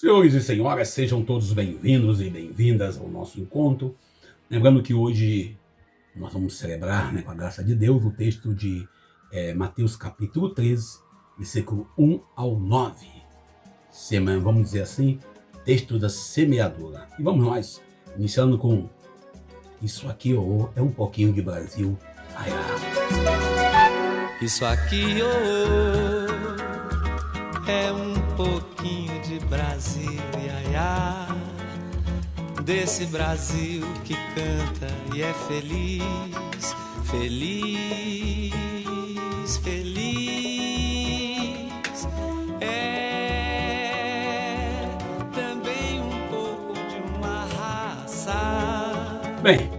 Senhores e senhoras, sejam todos bem-vindos e bem-vindas ao nosso encontro. Lembrando que hoje nós vamos celebrar, com a graça de Deus, o texto de Mateus capítulo 13, versículo 1 ao 9. Vamos dizer assim, texto da semeadura. E vamos nós, iniciando com isso aqui é um pouquinho de Brasil. Isso aqui é um pouquinho de Brasil, iaiá, desse Brasil que canta e é feliz, feliz, feliz. É também um pouco de uma raça. Bem,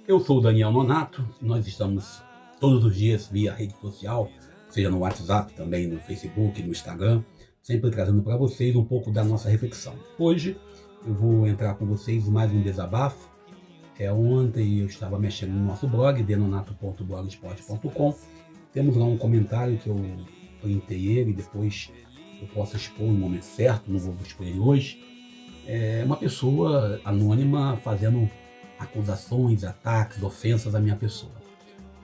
eu sou o Daniel Nonato, nós estamos todos os dias via rede social, seja no WhatsApp, também no Facebook, no Instagram, sempre trazendo para vocês um pouco da nossa reflexão. Hoje eu vou entrar com vocês em mais um desabafo. Ontem eu estava mexendo no nosso blog, denonato.blogspot.com. Temos lá um comentário que eu printei ele, depois eu posso expor no momento certo, não vou expor ele hoje. É uma pessoa anônima fazendo acusações, ataques, ofensas à minha pessoa.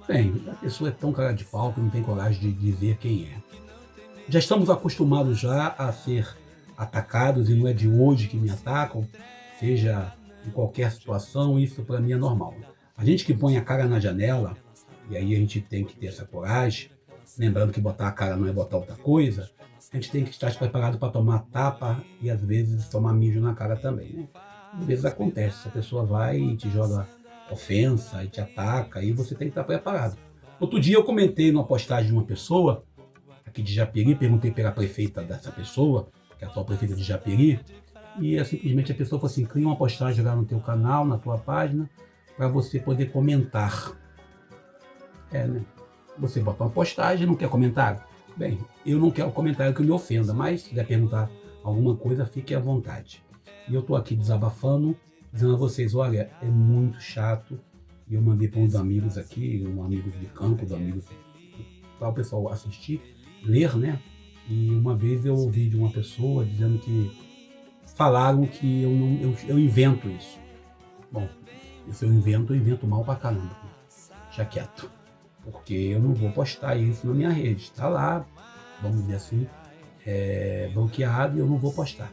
Bem, a pessoa é tão cara de pau que não tem coragem de dizer quem é. Já estamos acostumados já a ser atacados e não é de hoje que me atacam, seja em qualquer situação, isso para mim é normal. A gente que põe a cara na janela, e aí a gente tem que ter essa coragem, lembrando que botar a cara não é botar outra coisa, a gente tem que estar preparado para tomar tapa e às vezes tomar mijo na cara também, Às vezes acontece, a pessoa vai e te joga ofensa e te ataca, e você tem que estar preparado. Outro dia eu comentei numa postagem de uma pessoa aqui de Japeri, perguntei pela prefeita dessa pessoa, que é a atual prefeita de Japeri, e simplesmente a pessoa falou assim: cria uma postagem lá no teu canal, na tua página, para você poder comentar. Você bota uma postagem e não quer comentário? Bem, eu não quero comentário que me ofenda, mas se quiser perguntar alguma coisa, fique à vontade. E eu estou aqui desabafando, dizendo a vocês: olha, é muito chato. E eu mandei para uns amigos aqui, amigos de campo, amigos para o pessoal assistir, ler, E uma vez eu ouvi de uma pessoa dizendo que falaram que eu invento isso. Bom, se eu invento mal pra caramba. Deixa quieto. Porque eu não vou postar isso na minha rede. Está lá, vamos dizer assim, bloqueado, e eu não vou postar.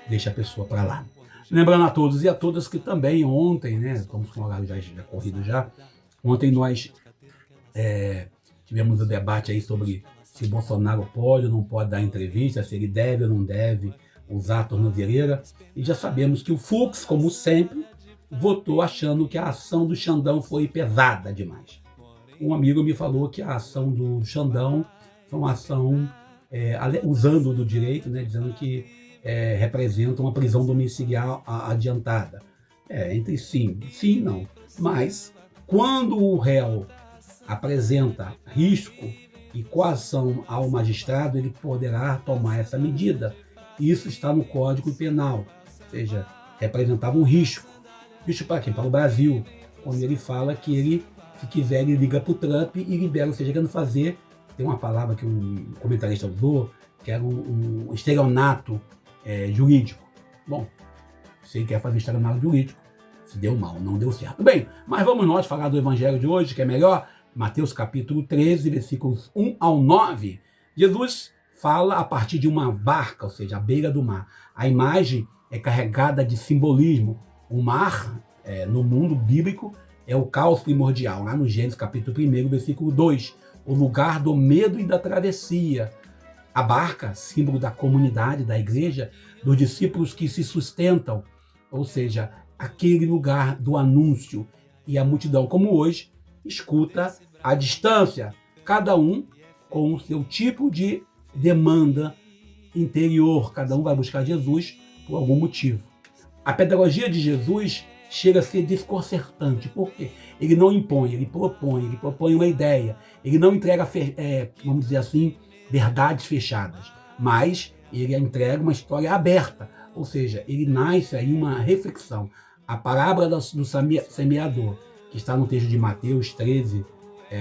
Deixa a pessoa para lá. Lembrando a todos e a todas que também ontem, estamos com o horário já corrido já, ontem nós tivemos um debate aí sobre se Bolsonaro pode ou não pode dar entrevista, se ele deve ou não deve usar a tornozeleira, e já sabemos que o Fux, como sempre, votou achando que a ação do Xandão foi pesada demais. Um amigo me falou que a ação do Xandão foi uma ação usando do direito, dizendo que representa uma prisão domiciliar adiantada. Entre sim e não. Mas, quando o réu apresenta risco e coação ao magistrado, ele poderá tomar essa medida. Isso está no Código Penal, ou seja, representava um risco. Risco para quem? Para o Brasil, quando ele fala que ele, se quiser, ele liga para o Trump e libera, ou seja, querendo fazer, tem uma palavra que um comentarista usou, que era um estelionato jurídico. Bom, se ele quer fazer estelionato jurídico, se deu mal, não deu certo. Bem, mas vamos nós falar do evangelho de hoje, que é melhor. Mateus capítulo 13, versículos 1 ao 9. Jesus fala a partir de uma barca, ou seja, à beira do mar. A imagem é carregada de simbolismo. O mar, no mundo bíblico, é o caos primordial. Lá no Gênesis capítulo 1, versículo 2, o lugar do medo e da travessia. A barca, símbolo da comunidade, da igreja, dos discípulos que se sustentam, ou seja, aquele lugar do anúncio, e a multidão, como hoje, escuta à distância, cada um com o seu tipo de demanda interior. Cada um vai buscar Jesus por algum motivo. A pedagogia de Jesus chega a ser desconcertante. Por quê? Ele não impõe, ele propõe uma ideia. Ele não entrega, vamos dizer assim, verdades fechadas, mas ele entrega uma história aberta. Ou seja, ele nasce aí uma reflexão. A parábola do semeador, que está no texto de Mateus 13,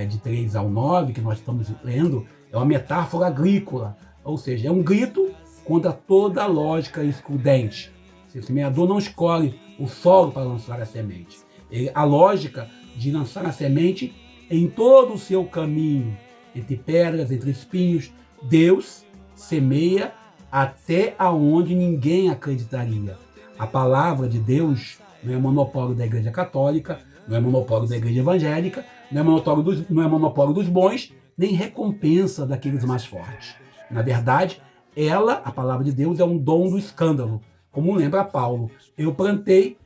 de 3 ao 9, que nós estamos lendo, é uma metáfora agrícola, ou seja, é um grito contra toda a lógica excludente. O semeador não escolhe o solo para lançar a semente. A lógica de lançar a semente em todo o seu caminho, entre pedras, entre espinhos, Deus semeia até aonde ninguém acreditaria. A palavra de Deus não é monopólio da Igreja Católica, não é monopólio da Igreja Evangélica, não é monopólio dos bons, nem recompensa daqueles mais fortes. Na verdade, a palavra de Deus, é um dom do escândalo. Como lembra Paulo, eu plantei,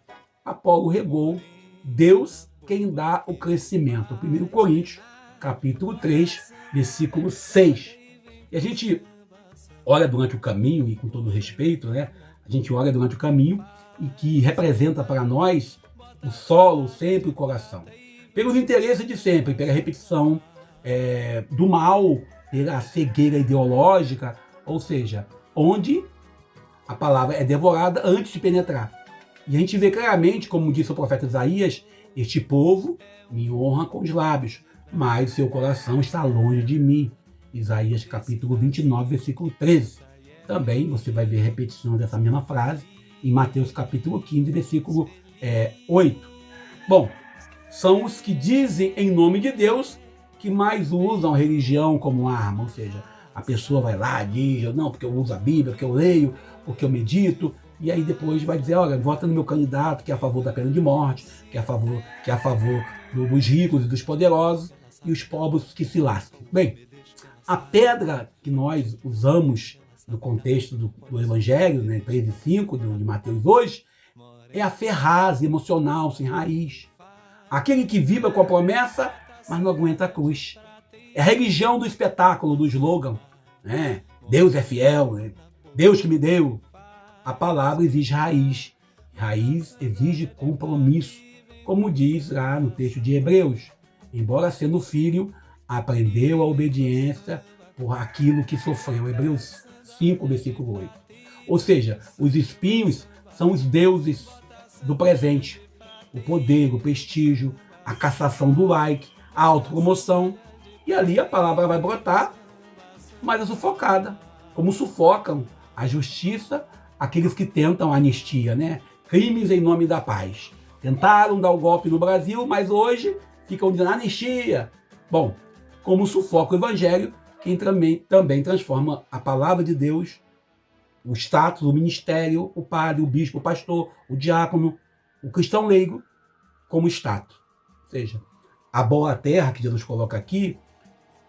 Apolo regou, Deus quem dá o crescimento. 1 Coríntios, capítulo 3, versículo 6. E a gente olha durante o caminho, e com todo respeito, né? A gente olha durante o caminho, e que representa para nós o solo, sempre o coração. Pelos interesses de sempre, pela repetição do mal, pela cegueira ideológica, ou seja, onde a palavra é devorada antes de penetrar. E a gente vê claramente, como disse o profeta Isaías, este povo me honra com os lábios, mas seu coração está longe de mim. Isaías capítulo 29, versículo 13. Também você vai ver repetição dessa mesma frase em Mateus capítulo 15, versículo 8. Bom, são os que dizem em nome de Deus que mais usam a religião como arma, ou seja, a pessoa vai lá, diz, não, porque eu uso a Bíblia, porque eu leio, porque eu medito, e aí depois vai dizer, olha, vota no meu candidato que é a favor da pena de morte, que é a favor dos ricos e dos poderosos, e os pobres que se lasquem. Bem, a pedra que nós usamos no contexto do Evangelho, né, 13:5 de Mateus hoje, é a fé rasa, emocional, sem raiz. Aquele que vibra com a promessa, mas não aguenta a cruz. É a religião do espetáculo, do slogan, né? Deus é fiel, né? Deus que me deu. A palavra exige raiz. Raiz exige compromisso, como diz lá no texto de Hebreus. Embora sendo filho, aprendeu a obediência por aquilo que sofreu. Hebreus 5, versículo 8. Ou seja, os espinhos são os deuses do presente. O poder, o prestígio, a cassação do like, a autopromoção. E ali a palavra vai brotar, mas é sufocada. Como sufocam a justiça aqueles que tentam a anistia, né? Crimes em nome da paz. Tentaram dar o golpe no Brasil, mas hoje ficam dizendo anistia. Bom, como sufoca o evangelho, que também transforma a palavra de Deus, o status, o ministério, o padre, o bispo, o pastor, o diácono, o cristão leigo, como status. Ou seja, a boa terra que Jesus coloca aqui,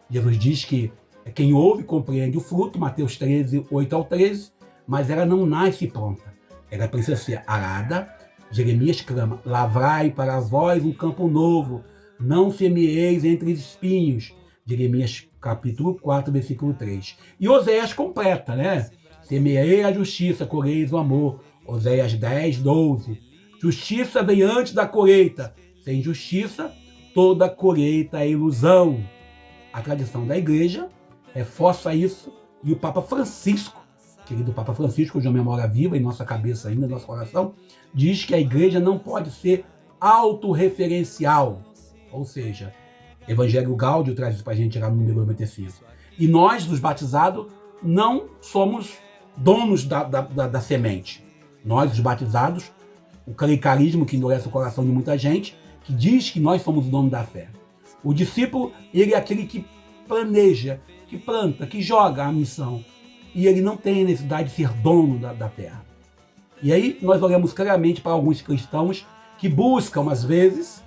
Jesus diz que quem ouve compreende o fruto, Mateus 13, 8 ao 13, mas ela não nasce pronta. Ela precisa ser arada. Jeremias clama, lavrai para vós um campo novo, não semieis entre espinhos. Jeremias capítulo 4, versículo 3. E Oséias completa, né? Semeei a justiça, colheis o amor. Oséias 10, 12. Justiça vem antes da colheita. Sem justiça, toda colheita é ilusão. A tradição da igreja reforça isso, e o Papa Francisco, querido Papa Francisco, cuja memória viva em nossa cabeça ainda, em nosso coração, diz que a igreja não pode ser autorreferencial. Ou seja, Evangelho Gáudio traz isso para a gente lá no número 95. E nós, os batizados, não somos donos da semente. Nós, os batizados, o clericarismo que endurece o coração de muita gente, que diz que nós somos o dono da fé. O discípulo, ele é aquele que planeja, que planta, que joga a missão. E ele não tem necessidade de ser dono da terra. E aí nós olhamos claramente para alguns cristãos que buscam, às vezes,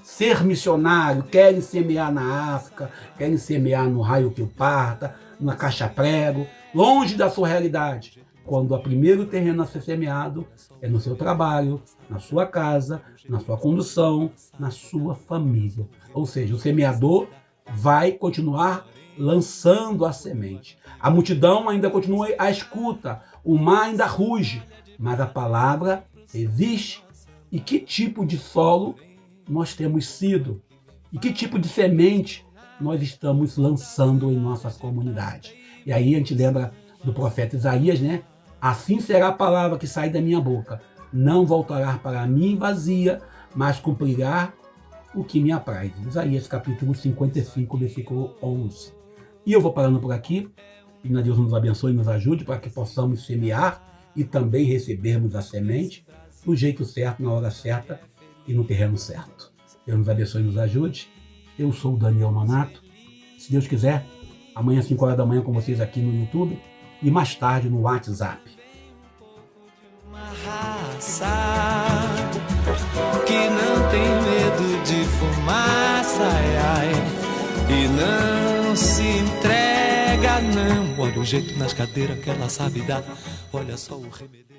ser missionário, querem semear na África, querem semear no raio que o parta, na caixa prego, longe da sua realidade. Quando o primeiro terreno a ser semeado é no seu trabalho, na sua casa, na sua condução, na sua família. Ou seja, o semeador vai continuar lançando a semente. A multidão ainda continua à escuta, o mar ainda ruge, mas a palavra existe. E que tipo de solo nós temos sido? E que tipo de semente nós estamos lançando em nossas comunidades? E aí a gente lembra do profeta Isaías, né? Assim será a palavra que sai da minha boca. Não voltará para mim vazia, mas cumprirá o que me apraz. Isaías capítulo 55, versículo 11. E eu vou parando por aqui. E Deus nos abençoe e nos ajude para que possamos semear e também recebermos a semente do jeito certo, na hora certa e no terreno certo. Deus nos abençoe e nos ajude. Eu sou o Daniel Manato. Se Deus quiser, amanhã às 5 horas da manhã com vocês aqui no YouTube e mais tarde no WhatsApp. Uma raça que não tem medo de fumaça, ai, ai, e não se entrega, não. Olha o jeito nas cadeiras que ela sabe dar. Olha só o remédio.